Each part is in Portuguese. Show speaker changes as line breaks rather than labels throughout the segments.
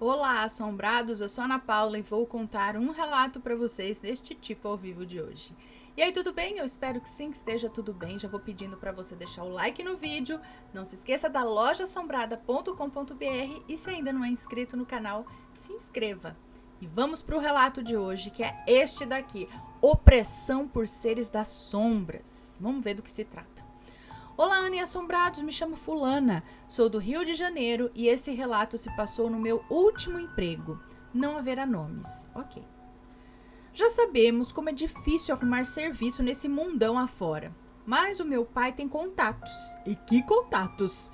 Olá, assombrados! Eu sou a Ana Paula e vou contar um relato para vocês deste tipo ao vivo de hoje. E aí, tudo bem? Eu espero que sim, que esteja tudo bem. Já vou pedindo para você deixar o like no vídeo. Não se esqueça da lojaassombrada.com.br e se ainda não é inscrito no canal, se inscreva. E vamos para o relato de hoje, que é este daqui: Opressão por seres das sombras. Vamos ver do que se trata. Olá, Ana e assombrados, me chamo Fulana, sou do Rio de Janeiro e esse relato se passou no meu último emprego. Não haverá nomes, ok. Já sabemos como é difícil arrumar serviço nesse mundão afora, mas o meu pai tem contatos. E que contatos!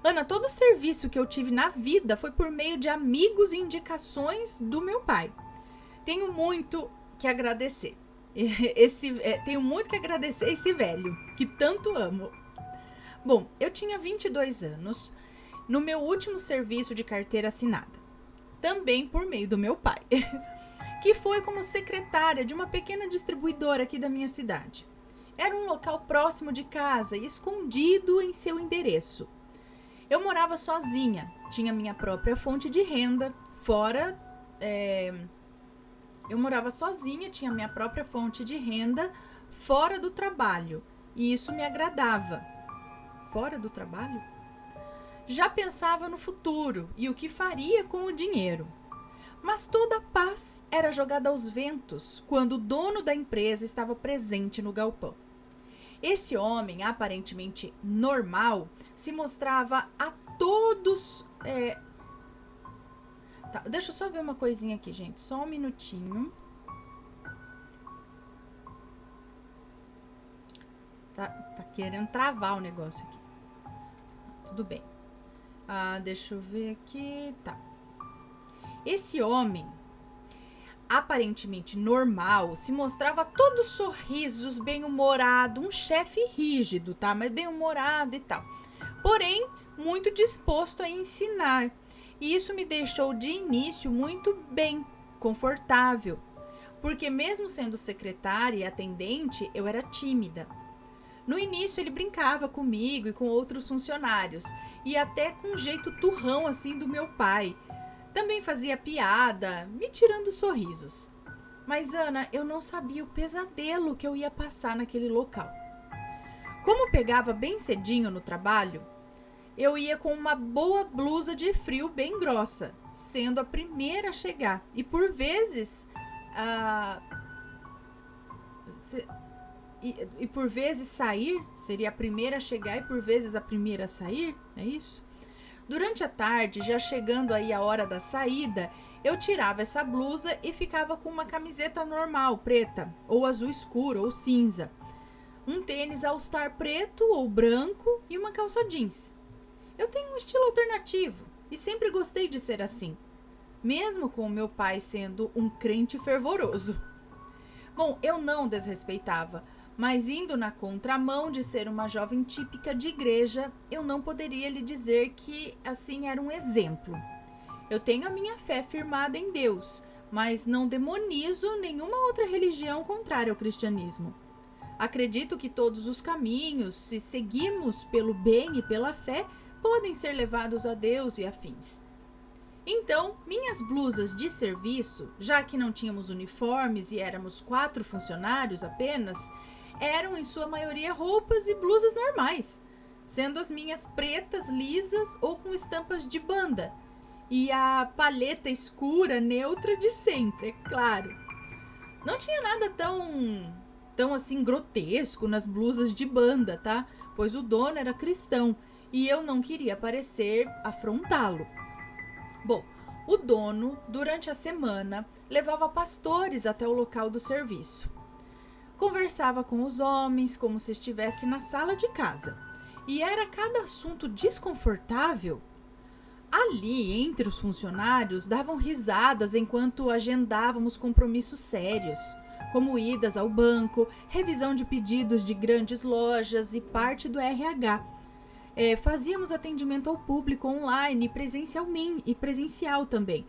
Ana, todo o serviço que eu tive na vida foi por meio de amigos e indicações do meu pai. Tenho muito que agradecer. Tenho muito que agradecer esse velho, que tanto amo. Bom, eu tinha 22 anos no meu último serviço de carteira assinada, também por meio do meu pai, que foi como secretária de uma pequena distribuidora aqui da minha cidade. Era um local próximo de casa e escondido em seu endereço. Eu morava sozinha, tinha minha própria fonte de renda, fora do trabalho, e isso me agradava. Fora do trabalho? Já pensava no futuro e o que faria com o dinheiro. Mas toda a paz era jogada aos ventos quando o dono da empresa estava presente no galpão. Esse homem, aparentemente normal, se mostrava a todos... Tá, deixa eu só ver uma coisinha aqui, gente. Só um minutinho. Tá querendo travar o negócio aqui. Tudo bem. Deixa eu ver aqui. Tá. Esse homem, aparentemente normal, se mostrava todo sorrisos, bem-humorado, um chefe rígido, tá? Mas bem-humorado e tal. Porém, muito disposto a ensinar. E isso me deixou de início muito bem, confortável. Porque mesmo sendo secretária e atendente, eu era tímida. No início ele brincava comigo e com outros funcionários, e até com um jeito turrão assim do meu pai. Também fazia piada, me tirando sorrisos. Mas Ana, eu não sabia o pesadelo que eu ia passar naquele local. Como pegava bem cedinho no trabalho, eu ia com uma boa blusa de frio bem grossa, sendo a primeira a chegar. E por vezes... E por vezes sair, seria a primeira a chegar e por vezes a primeira a sair, é isso? Durante a tarde, já chegando aí a hora da saída, eu tirava essa blusa e ficava com uma camiseta normal, preta, ou azul escuro, ou cinza. Um tênis all-star preto ou branco e uma calça jeans. Eu tenho um estilo alternativo e sempre gostei de ser assim, mesmo com o meu pai sendo um crente fervoroso. Bom, eu não desrespeitava, mas indo na contramão de ser uma jovem típica de igreja, eu não poderia lhe dizer que assim era um exemplo. Eu tenho a minha fé firmada em Deus, mas não demonizo nenhuma outra religião contrária ao cristianismo. Acredito que todos os caminhos, se seguimos pelo bem e pela fé, podem ser levados a Deus e afins. Então, minhas blusas de serviço, já que não tínhamos uniformes e éramos 4 funcionários apenas, eram em sua maioria roupas e blusas normais, sendo as minhas pretas, lisas ou com estampas de banda, e a palheta escura, neutra de sempre, é claro. Não tinha nada tão assim grotesco nas blusas de banda, tá? Pois o dono era cristão e eu não queria parecer afrontá-lo. Bom, o dono, durante a semana, levava pastores até o local do serviço. Conversava com os homens como se estivesse na sala de casa. E era cada assunto desconfortável. Ali, entre os funcionários, davam risadas enquanto agendávamos compromissos sérios, como idas ao banco, revisão de pedidos de grandes lojas e parte do RH. Fazíamos atendimento ao público online e presencial também.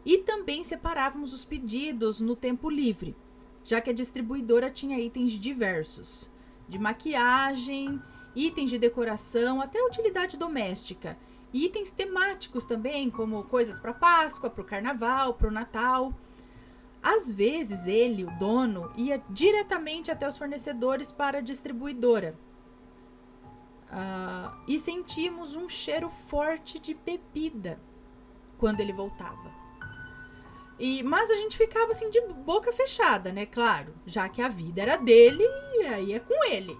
E também separávamos os pedidos no tempo livre, já que a distribuidora tinha itens diversos, de maquiagem, itens de decoração, até utilidade doméstica. E itens temáticos também, como coisas para Páscoa, para o Carnaval, para o Natal. Às vezes ele, o dono, ia diretamente até os fornecedores para a distribuidora. E sentíamos um cheiro forte de bebida quando ele voltava. Mas a gente ficava assim de boca fechada, né? Claro, já que a vida era dele e aí é com ele.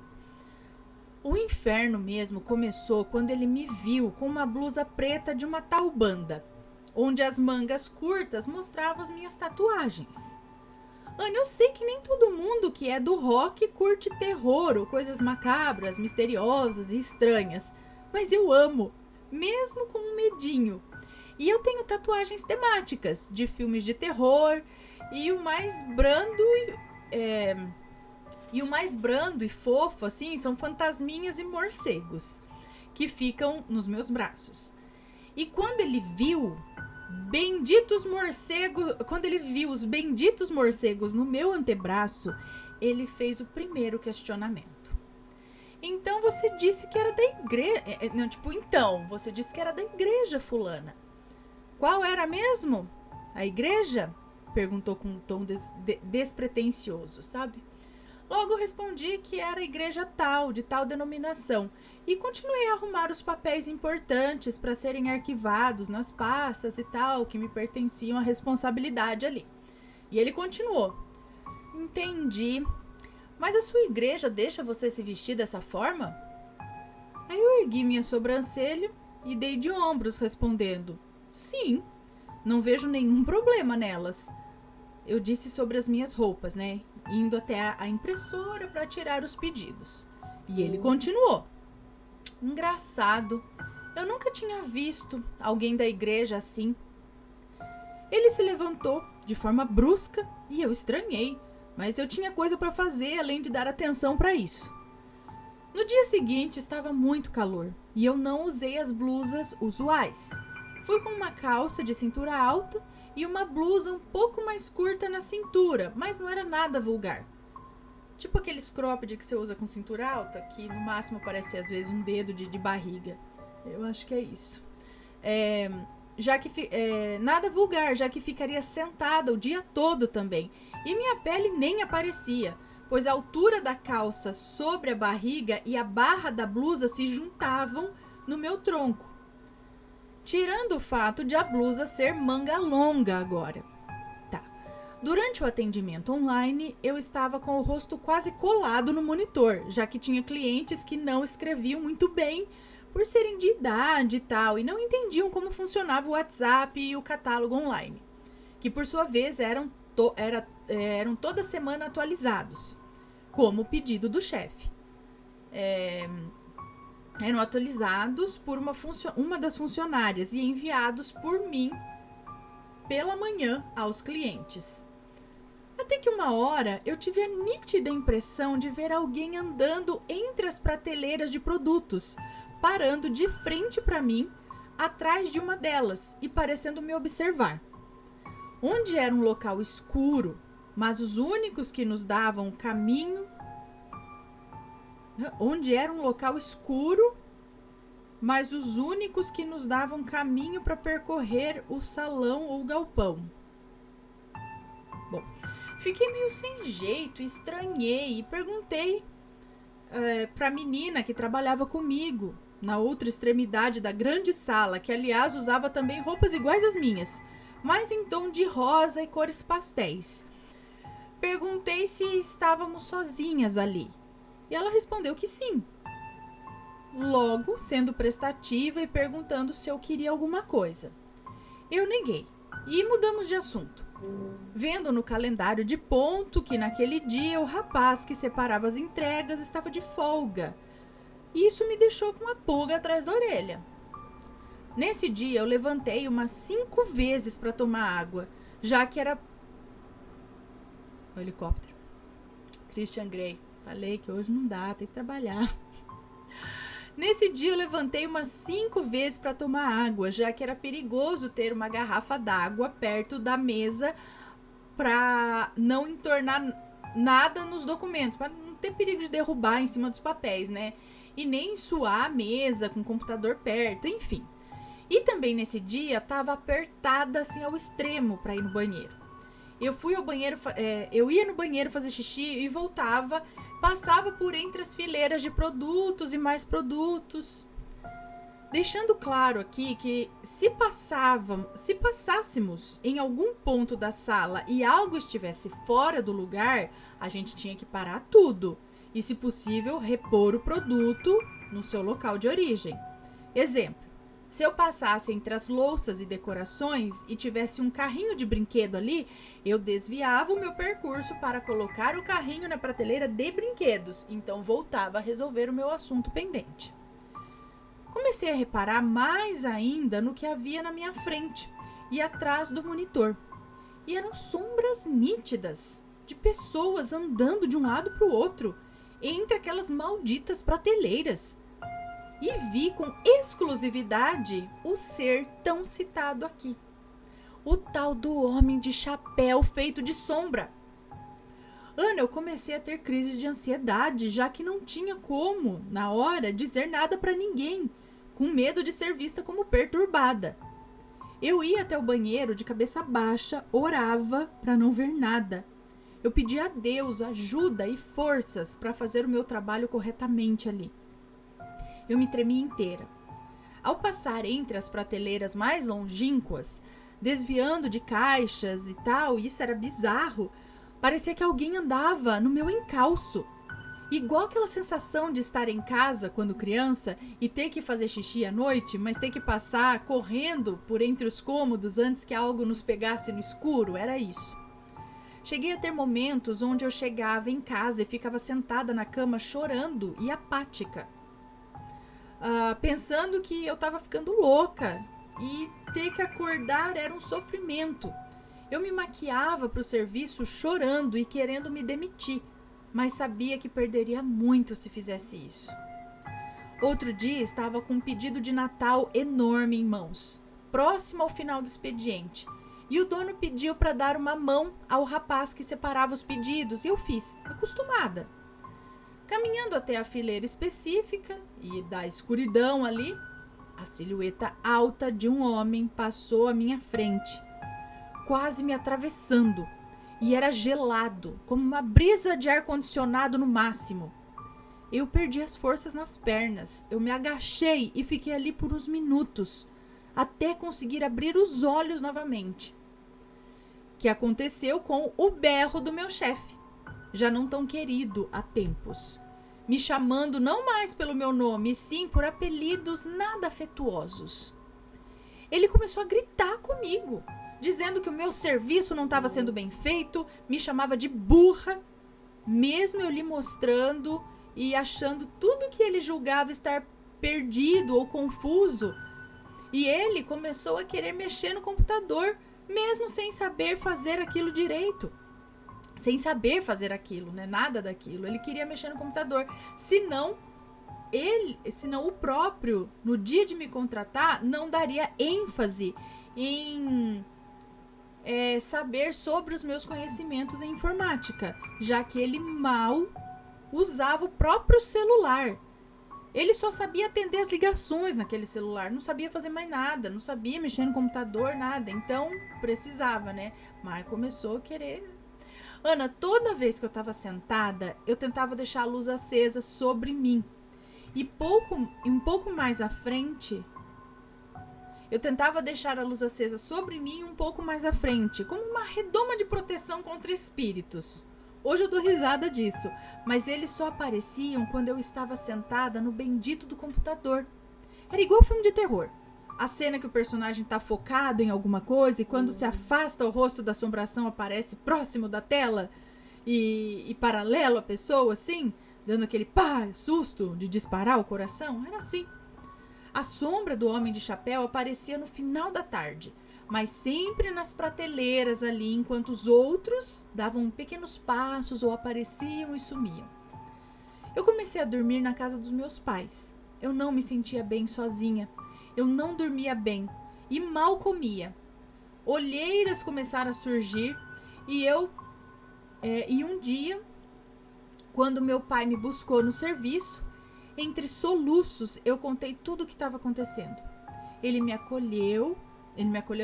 O inferno mesmo começou quando ele me viu com uma blusa preta de uma tal banda, onde as mangas curtas mostravam as minhas tatuagens. Ana, eu sei que nem todo mundo que é do rock curte terror ou coisas macabras, misteriosas e estranhas, mas eu amo, mesmo com um medinho. E eu tenho tatuagens temáticas de filmes de terror e o mais brando e fofo, assim, são fantasminhas e morcegos que ficam nos meus braços. E quando ele viu os benditos morcegos no meu antebraço, ele fez o primeiro questionamento. Então você disse que era da igreja. Você disse que era da igreja, fulana. Qual era mesmo? A igreja? Perguntou com um tom despretensioso, sabe? Logo respondi que era a igreja tal, de tal denominação, e continuei a arrumar os papéis importantes para serem arquivados nas pastas e tal, que me pertenciam à responsabilidade ali. E ele continuou. Entendi. Mas a sua igreja deixa você se vestir dessa forma? Aí eu ergui minha sobrancelha e dei de ombros respondendo. Sim, não vejo nenhum problema nelas. Eu disse sobre as minhas roupas, né? Indo até a impressora para tirar os pedidos. E ele continuou. Engraçado, eu nunca tinha visto alguém da igreja assim. Ele se levantou de forma brusca e eu estranhei, mas eu tinha coisa para fazer além de dar atenção para isso. No dia seguinte estava muito calor e eu não usei as blusas usuais. Fui com uma calça de cintura alta e uma blusa um pouco mais curta na cintura, mas não era nada vulgar. Tipo aqueles cropped que você usa com cintura alta, que no máximo parece às vezes um dedo de barriga. Eu acho que é isso. Nada vulgar, já que ficaria sentada o dia todo também. E minha pele nem aparecia, pois a altura da calça sobre a barriga e a barra da blusa se juntavam no meu tronco. Tirando o fato de a blusa ser manga longa agora. Tá. Durante o atendimento online, eu estava com o rosto quase colado no monitor, já que tinha clientes que não escreviam muito bem por serem de idade e tal, e não entendiam como funcionava o WhatsApp e o catálogo online, que por sua vez eram toda semana atualizados, como o pedido do chefe. Eram atualizados por uma das funcionárias e enviados por mim pela manhã aos clientes. Até que uma hora eu tive a nítida impressão de ver alguém andando entre as prateleiras de produtos, parando de frente para mim, atrás de uma delas e parecendo me observar. Onde era um local escuro, mas os únicos que nos davam caminho para percorrer o salão ou galpão. Bom, fiquei meio sem jeito, estranhei e perguntei para a menina que trabalhava comigo, na outra extremidade da grande sala, que aliás usava também roupas iguais às minhas, mas em tom de rosa e cores pastéis. Perguntei se estávamos sozinhas ali. E ela respondeu que sim. Logo, sendo prestativa e perguntando se eu queria alguma coisa. Eu neguei e mudamos de assunto, vendo no calendário de ponto que naquele dia o rapaz que separava as entregas estava de folga. E isso me deixou com uma pulga atrás da orelha. Nesse dia eu levantei umas 5 vezes para tomar água, já que era... O helicóptero. Christian Grey. Falei que hoje não dá, tem que trabalhar. Nesse dia eu levantei umas 5 vezes para tomar água, já que era perigoso ter uma garrafa d'água perto da mesa para não entornar nada nos documentos, para não ter perigo de derrubar em cima dos papéis, né? E nem suar a mesa com o computador perto, enfim. E também nesse dia estava apertada assim ao extremo para ir no banheiro. Eu fui ao banheiro, eu ia no banheiro fazer xixi e voltava, passava por entre as fileiras de produtos e mais produtos. Deixando claro aqui que se passássemos em algum ponto da sala e algo estivesse fora do lugar, a gente tinha que parar tudo e, se possível, repor o produto no seu local de origem. Exemplo, se eu passasse entre as louças e decorações e tivesse um carrinho de brinquedo ali, eu desviava o meu percurso para colocar o carrinho na prateleira de brinquedos, então voltava a resolver o meu assunto pendente. Comecei a reparar mais ainda no que havia na minha frente e atrás do monitor. E eram sombras nítidas de pessoas andando de um lado para o outro, entre aquelas malditas prateleiras. E vi com exclusividade o ser tão citado aqui. O tal do homem de chapéu feito de sombra. Ana, eu comecei a ter crises de ansiedade, já que não tinha como, na hora, dizer nada para ninguém, com medo de ser vista como perturbada. Eu ia até o banheiro de cabeça baixa, orava para não ver nada. Eu pedia a Deus ajuda e forças para fazer o meu trabalho corretamente ali. Eu me tremia inteira. Ao passar entre as prateleiras mais longínquas, desviando de caixas e tal, isso era bizarro, parecia que alguém andava no meu encalço. Igual aquela sensação de estar em casa quando criança e ter que fazer xixi à noite, mas ter que passar correndo por entre os cômodos antes que algo nos pegasse no escuro, era isso. Cheguei a ter momentos onde eu chegava em casa e ficava sentada na cama chorando e apática, pensando que eu estava ficando louca e ter que acordar era um sofrimento. Eu me maquiava para o serviço chorando e querendo me demitir, mas sabia que perderia muito se fizesse isso. Outro dia estava com um pedido de Natal enorme em mãos, próximo ao final do expediente, e o dono pediu para dar uma mão ao rapaz que separava os pedidos, e eu fiz, acostumada. Caminhando até a fileira específica e da escuridão ali, a silhueta alta de um homem passou à minha frente, quase me atravessando. E era gelado, como uma brisa de ar-condicionado no máximo. Eu perdi as forças nas pernas. Eu me agachei e fiquei ali por uns minutos, até conseguir abrir os olhos novamente. Que aconteceu com o berro do meu chefe, já não tão querido há tempos, me chamando não mais pelo meu nome, e sim por apelidos nada afetuosos. Ele começou a gritar comigo, dizendo que o meu serviço não estava sendo bem feito, me chamava de burra, mesmo eu lhe mostrando e achando tudo que ele julgava estar perdido ou confuso. E ele começou a querer mexer no computador, mesmo sem saber fazer aquilo direito. Sem saber fazer aquilo, né? Nada daquilo. Ele queria mexer no computador. Senão o próprio, no dia de me contratar, não daria ênfase em saber sobre os meus conhecimentos em informática, já que ele mal usava o próprio celular. Ele só sabia atender as ligações naquele celular, não sabia fazer mais nada, não sabia mexer no computador, nada. Então, precisava, né? Mas começou a querer. Ana, toda vez que eu estava sentada, eu tentava deixar a luz acesa sobre mim. E um pouco mais à frente, eu tentava deixar a luz acesa sobre mim um pouco mais à frente, como uma redoma de proteção contra espíritos. Hoje eu dou risada disso, mas eles só apareciam quando eu estava sentada no bendito do computador. Era igual filme de terror. A cena que o personagem está focado em alguma coisa e quando se afasta o rosto da assombração aparece próximo da tela e paralelo à pessoa, assim, dando aquele susto de disparar o coração. Era assim. A sombra do homem de chapéu aparecia no final da tarde, mas sempre nas prateleiras ali, enquanto os outros davam pequenos passos ou apareciam e sumiam. Eu comecei a dormir na casa dos meus pais. Eu não me sentia bem sozinha. Eu não dormia bem e mal comia. Olheiras começaram a surgir e um dia, quando meu pai me buscou no serviço, entre soluços eu contei tudo o que estava acontecendo. Ele me acolheu,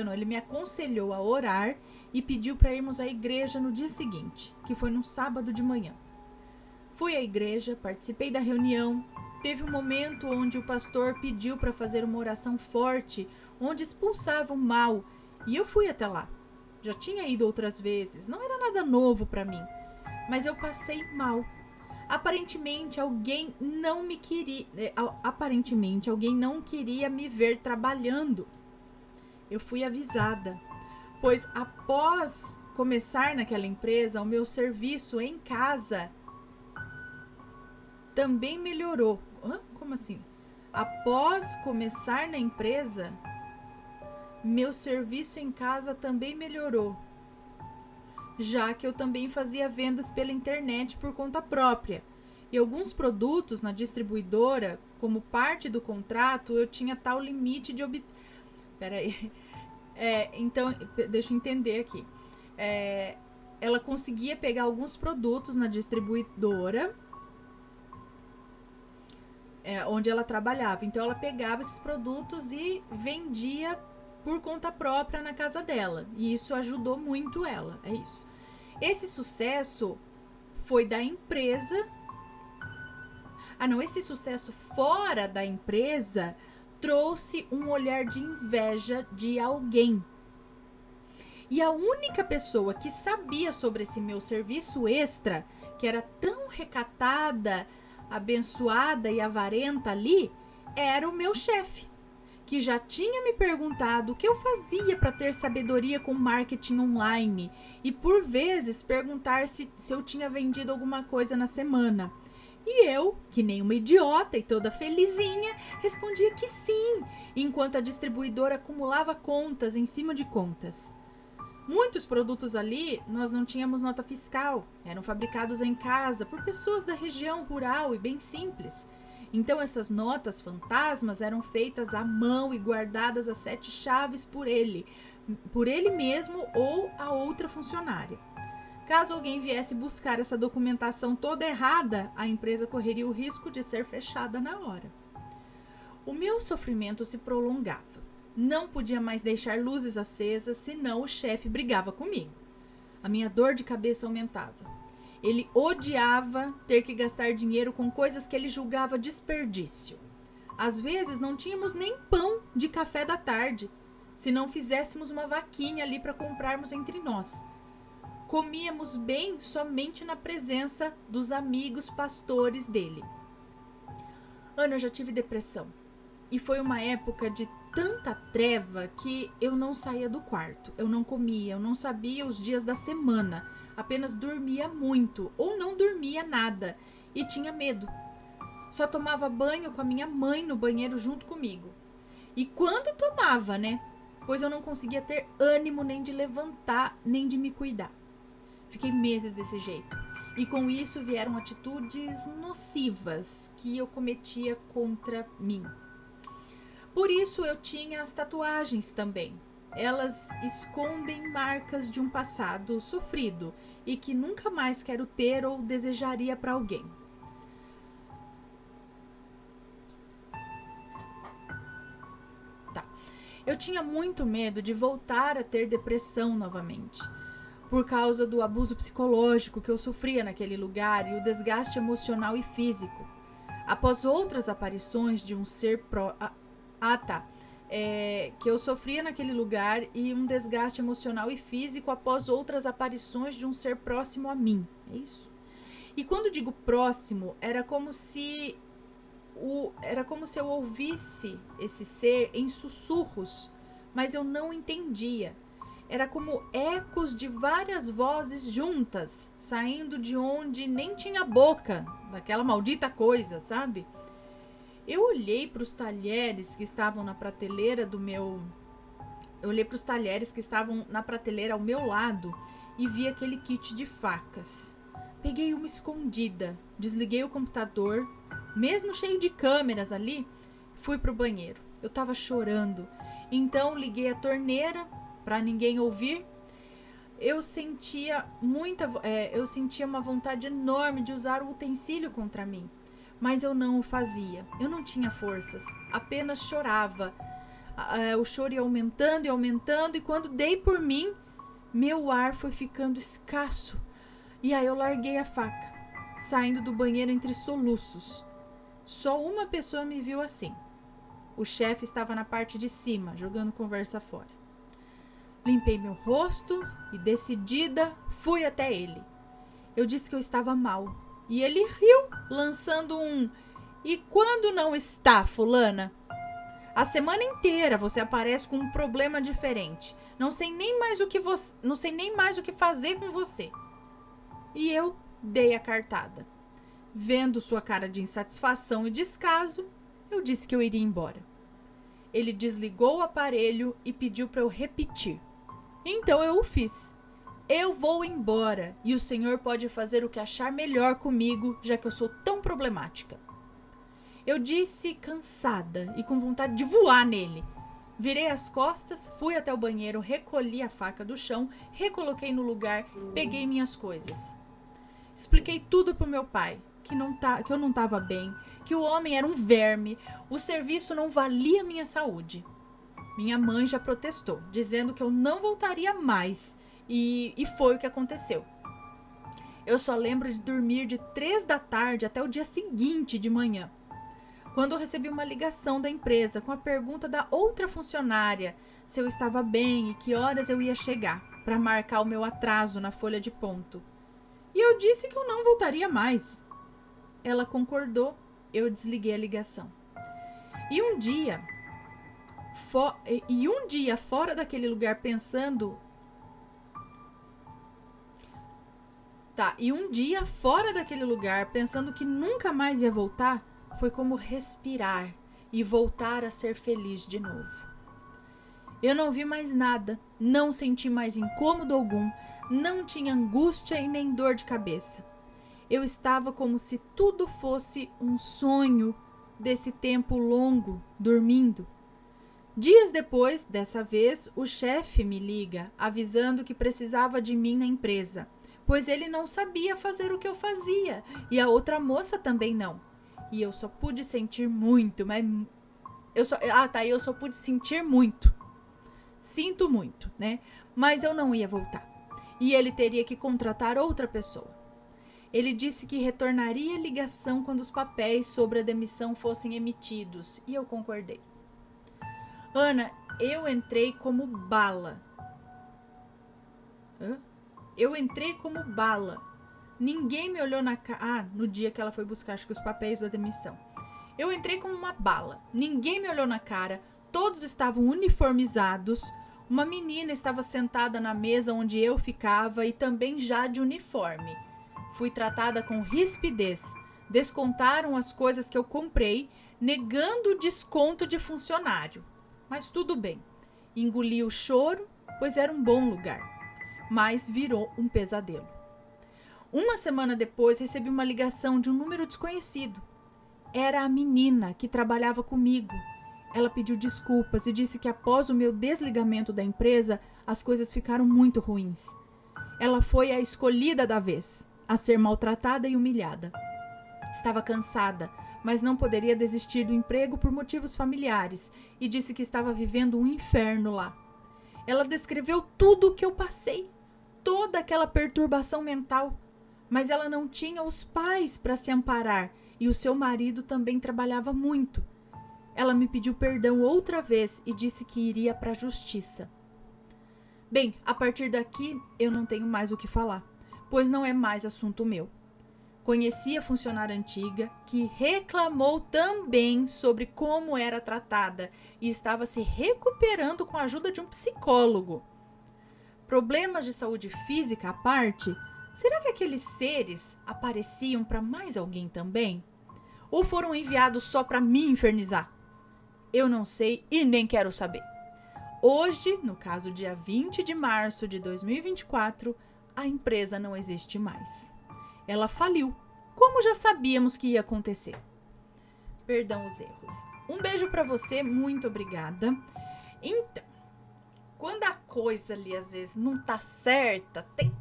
não, ele me aconselhou a orar e pediu para irmos à igreja no dia seguinte, que foi num sábado de manhã. Fui à igreja, participei da reunião. Teve um momento onde o pastor pediu para fazer uma oração forte, onde expulsava o mal, e eu fui até lá. Já tinha ido outras vezes, não era nada novo para mim, mas eu passei mal. Aparentemente alguém não queria me ver trabalhando. Eu fui avisada, pois após começar naquela empresa, o meu serviço em casa também melhorou. Como assim? Após começar na empresa, meu serviço em casa também melhorou, já que eu também fazia vendas pela internet por conta própria. E alguns produtos na distribuidora, como parte do contrato, eu tinha tal limite de Peraí. Então, deixa eu entender aqui. Ela conseguia pegar alguns produtos na distribuidora, onde ela trabalhava. Então, ela pegava esses produtos e vendia por conta própria na casa dela. E isso ajudou muito ela. É isso. Esse sucesso foi da empresa. Esse sucesso fora da empresa trouxe um olhar de inveja de alguém. E a única pessoa que sabia sobre esse meu serviço extra, que era tão recatada, abençoada e avarenta ali, era o meu chefe, que já tinha me perguntado o que eu fazia para ter sabedoria com marketing online e por vezes perguntar se eu tinha vendido alguma coisa na semana. E eu, que nem uma idiota e toda felizinha, respondia que sim, enquanto a distribuidora acumulava contas em cima de contas. Muitos produtos ali nós não tínhamos nota fiscal, eram fabricados em casa por pessoas da região rural e bem simples. Então essas notas fantasmas eram feitas à mão e guardadas a 7 chaves por ele mesmo ou a outra funcionária. Caso alguém viesse buscar essa documentação toda errada, a empresa correria o risco de ser fechada na hora. O meu sofrimento se prolongava. Não podia mais deixar luzes acesas, senão o chefe brigava comigo. A minha dor de cabeça aumentava. Ele odiava ter que gastar dinheiro com coisas que ele julgava desperdício. Às vezes não tínhamos nem pão de café da tarde, se não fizéssemos uma vaquinha ali para comprarmos entre nós. Comíamos bem somente na presença dos amigos pastores dele. Ana, eu já tive depressão. E foi uma época de tanta treva que eu não saía do quarto. Eu não comia, eu não sabia os dias da semana. Apenas dormia muito ou não dormia nada e tinha medo. Só tomava banho com a minha mãe no banheiro junto comigo. E quando tomava, né? Pois eu não conseguia ter ânimo nem de levantar, nem de me cuidar. Fiquei meses desse jeito. E com isso vieram atitudes nocivas que eu cometia contra mim. Por isso eu tinha as tatuagens também. Elas escondem marcas de um passado sofrido e que nunca mais quero ter ou desejaria para alguém. Eu tinha muito medo de voltar a ter depressão novamente, por causa do abuso psicológico que eu sofria naquele lugar e o desgaste emocional e físico. Após outras aparições de um ser que eu sofria naquele lugar e um desgaste emocional e físico após outras aparições de um ser próximo a mim. É isso? E quando digo próximo, era como se eu ouvisse esse ser em sussurros, mas eu não entendia. Era como ecos de várias vozes juntas, saindo de onde nem tinha boca, daquela maldita coisa, sabe? Eu olhei para os talheres que estavam na prateleira ao meu lado e vi aquele kit de facas. Peguei uma escondida, desliguei o computador, mesmo cheio de câmeras ali, fui pro banheiro. Eu tava chorando, então liguei a torneira para ninguém ouvir. Eu sentia uma vontade enorme de usar o utensílio contra mim, mas eu não o fazia. Eu não tinha forças, apenas chorava. O choro ia aumentando e aumentando, e quando dei por mim, meu ar foi ficando escasso. E aí eu larguei a faca, saindo do banheiro entre soluços. Só uma pessoa me viu assim. O chefe estava na parte de cima, jogando conversa fora. Limpei meu rosto e, decidida, fui até ele. Eu disse que eu estava mal. E ele riu, lançando um: "E quando não está, fulana? A semana inteira você aparece com um problema diferente. Não sei nem mais o que fazer com você." E eu dei a cartada. Vendo sua cara de insatisfação e descaso, eu disse que eu iria embora. Ele desligou o aparelho e pediu para eu repetir. Então eu o fiz. Eu vou embora e o senhor pode fazer o que achar melhor comigo, já que eu sou tão problemática. Eu disse, cansada e com vontade de voar nele. Virei as costas, fui até o banheiro, recolhi a faca do chão, recoloquei no lugar, peguei minhas coisas. Expliquei tudo pro meu pai, que eu não estava bem, que o homem era um verme, o serviço não valia minha saúde. Minha mãe já protestou, dizendo que eu não voltaria mais, e foi o que aconteceu. Eu só lembro de dormir de 3 da tarde até o dia seguinte de manhã, quando eu recebi uma ligação da empresa com a pergunta da outra funcionária se eu estava bem e que horas eu ia chegar para marcar o meu atraso na folha de ponto. E eu disse que eu não voltaria mais. Ela concordou, eu desliguei a ligação. E um dia fora daquele lugar pensando... que nunca mais ia voltar, foi como respirar e voltar a ser feliz de novo. Eu não vi mais nada, não senti mais incômodo algum, não tinha angústia e nem dor de cabeça. Eu estava como se tudo fosse um sonho desse tempo longo, dormindo. Dias depois, dessa vez, o chefe me liga, avisando que precisava de mim na empresa, pois ele não sabia fazer o que eu fazia, e a outra moça também não. E eu só pude sentir muito, eu só pude sentir muito. Sinto muito, né? Mas eu não ia voltar. E ele teria que contratar outra pessoa. Ele disse que retornaria a ligação quando os papéis sobre a demissão fossem emitidos, e eu concordei. Ana, eu entrei como bala. Ninguém me olhou na cara. No dia que ela foi buscar, acho que os papéis da demissão. Eu entrei como uma bala. Ninguém me olhou na cara. Todos estavam uniformizados. Uma menina estava sentada na mesa onde eu ficava e também já de uniforme. Fui tratada com rispidez. Descontaram as coisas que eu comprei, negando o desconto de funcionário. Mas tudo bem. Engoli o choro, pois era um bom lugar. Mas virou um pesadelo. Uma semana depois, recebi uma ligação de um número desconhecido. Era a menina que trabalhava comigo. Ela pediu desculpas e disse que após o meu desligamento da empresa, as coisas ficaram muito ruins. Ela foi a escolhida da vez, a ser maltratada e humilhada. Estava cansada, mas não poderia desistir do emprego por motivos familiares e disse que estava vivendo um inferno lá. Ela descreveu tudo o que eu passei, toda aquela perturbação mental, mas ela não tinha os pais para se amparar e o seu marido também trabalhava muito. Ela me pediu perdão outra vez e disse que iria para a justiça. Bem, a partir daqui eu não tenho mais o que falar, pois não é mais assunto meu. Conheci a funcionária antiga, que reclamou também sobre como era tratada e estava se recuperando com a ajuda de um psicólogo. Problemas de saúde física à parte, será que aqueles seres apareciam para mais alguém também? Ou foram enviados só para me infernizar? Eu não sei e nem quero saber. Hoje, no caso dia 20 de março de 2024, a empresa não existe mais. Ela faliu, como já sabíamos que ia acontecer. Perdão os erros. Um beijo pra você, muito obrigada. Então, quando a coisa ali às vezes não tá certa, tem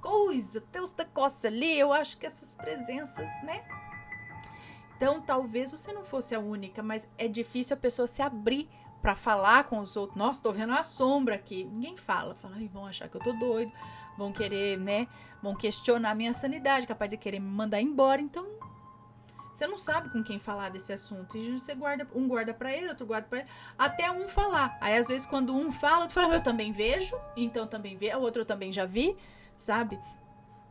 os negócios ali, eu acho que essas presenças, né? Então, talvez você não fosse a única, mas é difícil a pessoa se abrir pra falar com os outros. Nossa, tô vendo uma sombra aqui. Ninguém fala. Fala, ai, vão achar que eu tô doido. Vão querer, né? Vão questionar a minha sanidade, capaz de querer me mandar embora. Então, você não sabe com quem falar desse assunto. E você guarda, um guarda pra ele, outro guarda pra ele, até um falar. Aí, às vezes, quando um fala, outro fala, eu também vejo, então também vê, o outro eu também já vi, sabe?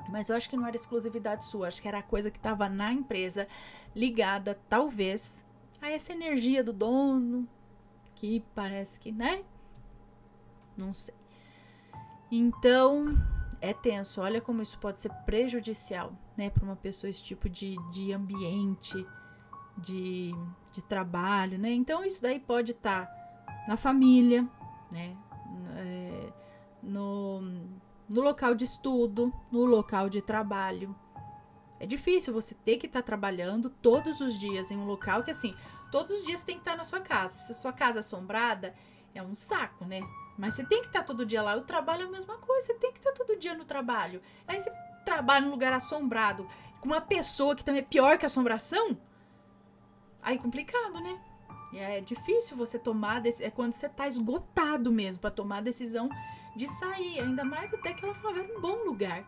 Mas eu acho que não era exclusividade sua, acho que era a coisa que tava na empresa, ligada, talvez, a essa energia do dono, que parece que, né? Não sei. Então, é tenso. Olha como isso pode ser prejudicial, né, para uma pessoa, esse tipo de ambiente, de trabalho, né? Então, isso daí pode estar na família, né? No local de estudo, no local de trabalho. É difícil você ter que estar trabalhando todos os dias em um local que, assim, todos os dias você tem que estar na sua casa. Se a sua casa é assombrada, é um saco, né? Mas você tem que estar todo dia lá. O trabalho é a mesma coisa, você tem que estar todo dia no trabalho. Aí você trabalha num lugar assombrado com uma pessoa que também é pior que assombração. Aí é complicado, né? E é difícil você tomar, é quando você tá esgotado mesmo pra tomar a decisão de sair. Ainda mais até que ela falava, era um bom lugar,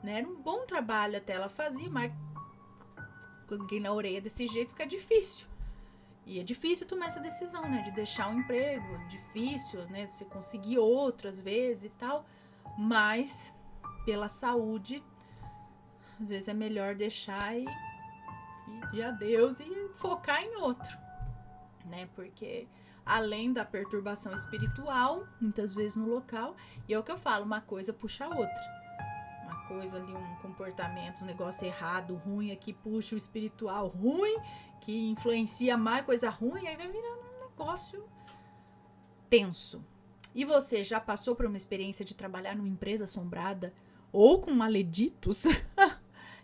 né? Era um bom trabalho até ela fazia, mas com alguém na orelha desse jeito fica difícil. E é difícil tomar essa decisão, né? De deixar um emprego, difícil, né? Você conseguir outro às vezes e tal. Mas, pela saúde, às vezes é melhor deixar e adeus e focar em outro, né? Porque além da perturbação espiritual, muitas vezes no local, e é o que eu falo, uma coisa puxa a outra. Uma coisa ali, um comportamento, um negócio errado, ruim, aqui puxa o espiritual ruim, que influencia mais coisa ruim, aí vai virando um negócio tenso. E você já passou por uma experiência de trabalhar numa empresa assombrada ou com maleditos?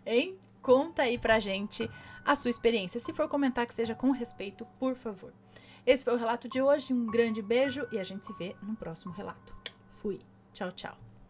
Hein? Conta aí pra gente a sua experiência. Se for comentar, que seja com respeito, por favor. Esse foi o relato de hoje. Um grande beijo e a gente se vê no próximo relato. Fui. Tchau, tchau.